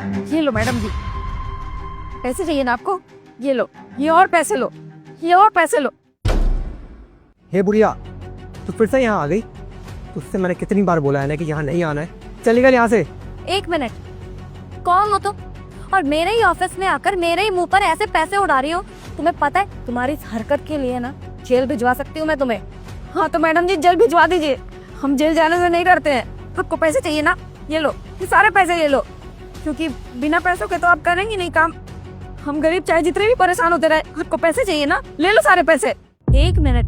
ये लो मैडम जी, पैसे चाहिए ना आपको? ये लो, ये और पैसे लो, ये और पैसे लो। हे बुढ़िया, तू फिर से यहाँ आ गई? तुझसे मैंने कितनी बार बोला है ना कि यहाँ नहीं आना है। चल निकल यहाँ से। एक मिनट, कौन हो तुम? और मेरे ही ऑफिस में आकर मेरे ही मुंह पर ऐसे पैसे उड़ा रही हो? तुम्हें पता है तुम्हारी इस हरकत के लिए ना जेल भिजवा सकती हूँ मैं तुम्हें। हाँ तो मैडम जी जेल भिजवा दीजिए, हम जेल जाने से नहीं डरते हैं। आपको पैसे चाहिए ना? ये लो, ये सारे पैसे ले लो, क्योंकि बिना पैसों के तो आप करेंगे नहीं काम। हम गरीब चाहे जितने भी परेशान होते रहे, आपको पैसे चाहिए ना, ले लो सारे पैसे। एक मिनट,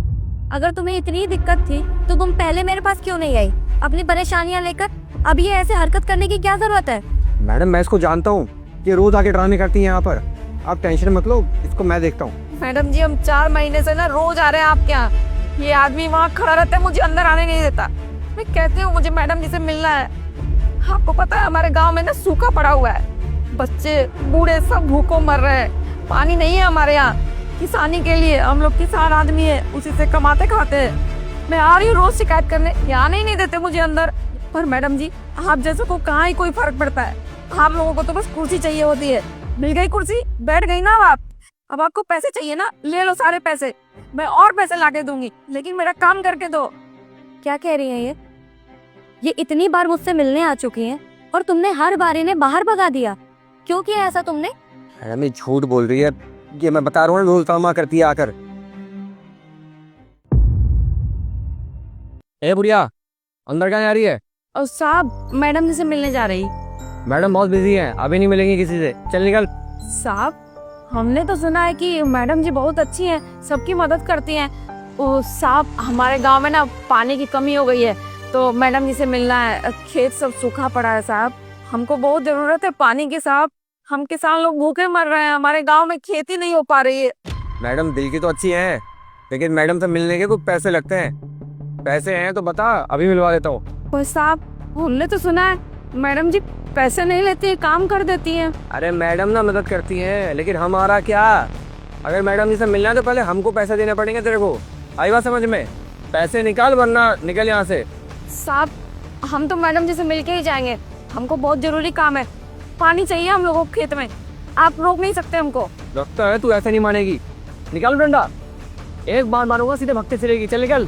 अगर तुम्हें इतनी दिक्कत थी तो तुम पहले मेरे पास क्यों नहीं आई अपनी परेशानियां लेकर? अब ये ऐसे हरकत करने की क्या जरूरत है? मैडम मैं इसको जानता हूँ, ये रोज आके ड्रामे करती है यहाँ पर। आप टेंशन मत लो, इसको मैं देखता हूँ। मैडम जी हम 4 महीने से ना रोज आ रहे हैं आपके यहाँ। ये आदमी वहाँ खड़ा रहता है, मुझे अंदर आने नहीं देता। मैं कहती हूँ मुझे मैडम जी से मिलना है। आपको पता है हमारे गांव में ना सूखा पड़ा हुआ है, बच्चे बूढ़े सब भूखों मर रहे हैं। पानी नहीं है हमारे यहाँ। किसानी के लिए, हम लोग किसान आदमी है, उसी से कमाते खाते हैं। मैं आ रही हूँ रोज शिकायत करने, यहाँ नहीं देते मुझे अंदर। पर मैडम जी आप जैसे को कहाँ ही कोई फर्क पड़ता है। आप लोगों को तो बस कुर्सी चाहिए होती है। मिल गई कुर्सी, बैठ गई ना आप। अब आपको पैसे चाहिए ना, ले लो सारे पैसे, मैं और पैसे लाके दूंगी, लेकिन मेरा काम करके दो। क्या कह रही है ये इतनी बार मुझसे मिलने आ चुकी हैं और तुमने हर बार इन्हें बाहर भगा दिया। क्यों किया ऐसा तुमने? मैडम ये झूठ बोल रही है, ये मैं बता रहा हूँ, रोज ड्रामा करती है आकर। ए बुढ़िया, अंदर क्या जा रही है? और साहब मैडम जी से मिलने जा रही। मैडम बहुत बिजी है, अभी नहीं मिलेंगी किसी से, चल निकल। साहब हमने तो सुना है कि मैडम जी बहुत अच्छी हैं, सबकी मदद करती हैं। ओ साहब हमारे गांव में ना पानी की कमी हो गई है, तो मैडम जी से मिलना है। खेत सब सूखा पड़ा है साहब, हमको बहुत जरूरत है पानी की साहब। हम किसान लोग भूखे मर रहे हैं, हमारे गांव में खेती नहीं हो पा रही है। मैडम दिल की तो अच्छी है, लेकिन मैडम से मिलने के कुछ पैसे लगते हैं। पैसे हैं तो बता, अभी मिलवा देता हूँ। पर साहब हमने तो सुना है मैडम जी पैसे नहीं लेती है, काम कर देती है। अरे मैडम ना मदद करती है, लेकिन हमारा क्या? अगर मैडम जी से मिलना है तो पहले हमको पैसे देने पड़ेंगे तेरे को। आई बात समझ में? पैसे निकाल वरना निकल यहाँ से। साहब हम तो मैडम जी से मिलके ही जाएंगे, हमको बहुत जरूरी काम है। पानी चाहिए हम लोगों को खेत में, आप रोक नहीं सकते हमको। लगता है तू ऐसे नहीं मानेगी। निकाल डंडा, एक बार मारूंगा सीधे भक्ति सिरेगी। चल निकल।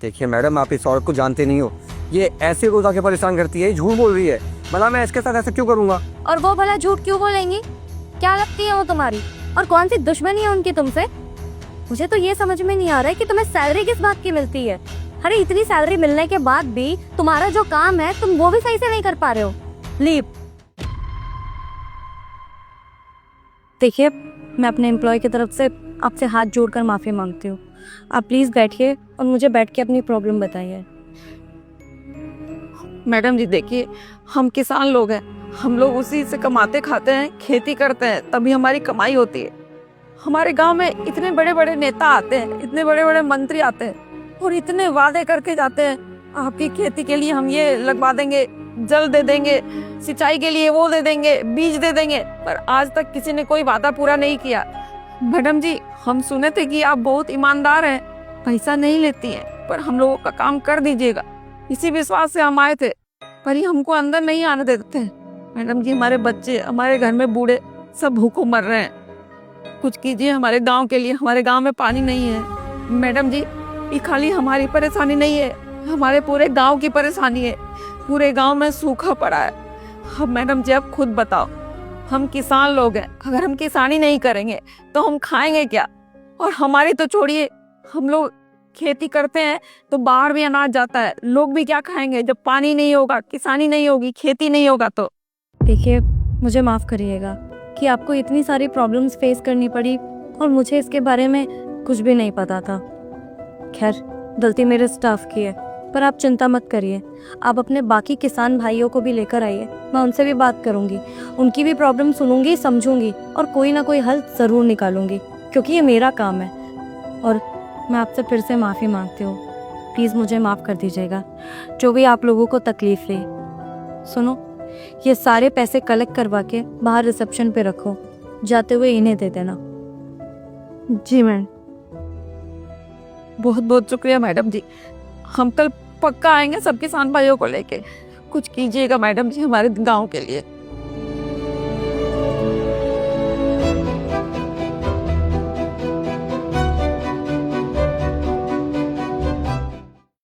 देखिए मैडम, आप इस औरत को जानते नहीं हो, ये ऐसे रोज आके परेशान करती है, झूठ बोल रही है। भला मैं इसके साथ ऐसा क्यों करूंगा? और वो भला झूठ क्यों बोलेंगी? क्या लगती है वो तुम्हारी, और कौन सी दुश्मनी है उनकी तुमसे? मुझे तो ये समझ में नहीं आ रहा है कि तुम्हें सैलरी किस बात की मिलती है। अरे इतनी सैलरी मिलने के बाद भी तुम्हारा जो काम है तुम वो भी सही से नहीं कर पा रहे हो। लीव। देखिए मैं अपने एम्प्लॉय की तरफ से आपसे हाथ जोड़कर माफी मांगती हूँ। आप प्लीज बैठिए और मुझे बैठ के अपनी प्रॉब्लम बताइए। मैडम जी देखिए, हम किसान लोग हैं, हम लोग उसी से कमाते खाते हैं, खेती करते हैं, तभी हमारी कमाई होती है। हमारे गांव में इतने बड़े बड़े नेता आते हैं, इतने बड़े बड़े मंत्री आते हैं और इतने वादे करके जाते हैं, आपकी खेती के लिए हम ये लगवा देंगे, जल दे देंगे, सिंचाई के लिए वो दे देंगे, बीज दे देंगे, पर आज तक किसी ने कोई वादा पूरा नहीं किया। मैडम जी हम सुने थे कि आप बहुत ईमानदार हैं, पैसा नहीं लेती हैं, पर हम लोगों का काम कर दीजिएगा, इसी विश्वास से हम आए थे, पर ये हमको अंदर नहीं आने देते हैं। मैडम जी हमारे बच्चे, हमारे घर में बूढ़े सब भूखों मर रहे हैं, कुछ कीजिए हमारे गांव के लिए। हमारे गांव में पानी नहीं है। मैडम जी ये खाली हमारी परेशानी नहीं है, हमारे पूरे गांव की परेशानी है। पूरे गांव में सूखा पड़ा है। अब मैडम जी आप खुद बताओ, हम किसान लोग हैं, अगर हम किसानी नहीं करेंगे तो हम खाएंगे क्या? और हमारी तो छोड़िए, हम लोग खेती करते हैं तो बाहर भी अनाज जाता है, लोग भी क्या खाएंगे जब पानी नहीं होगा, किसानी नहीं होगी, खेती नहीं होगा तो। देखिए मुझे माफ़ करिएगा कि आपको इतनी सारी प्रॉब्लम्स फेस करनी पड़ी और मुझे इसके बारे में कुछ भी नहीं पता था। खैर गलती मेरे स्टाफ की है, पर आप चिंता मत करिए, आप अपने बाकी किसान भाइयों को भी लेकर आइए, मैं उनसे भी बात करूंगी, उनकी भी प्रॉब्लम सुनूंगी, समझूंगी और कोई ना कोई हल ज़रूर निकालूंगी, क्योंकि ये मेरा काम है। और मैं आपसे फिर से माफ़ी मांगती हूँ, प्लीज़ मुझे माफ़ कर दीजिएगा जो भी आप लोगों को तकलीफ़ दी। सुनो, ये सारे पैसे कलेक्ट करवा के बाहर रिसेप्शन पे रखो, जाते हुए इन्हें दे देना। जी मैम। बहुत बहुत शुक्रिया मैडम जी, हम कल पक्का आएंगे सब किसान भाइयों को लेके। कुछ कीजिएगा मैडम जी हमारे गांव के लिए।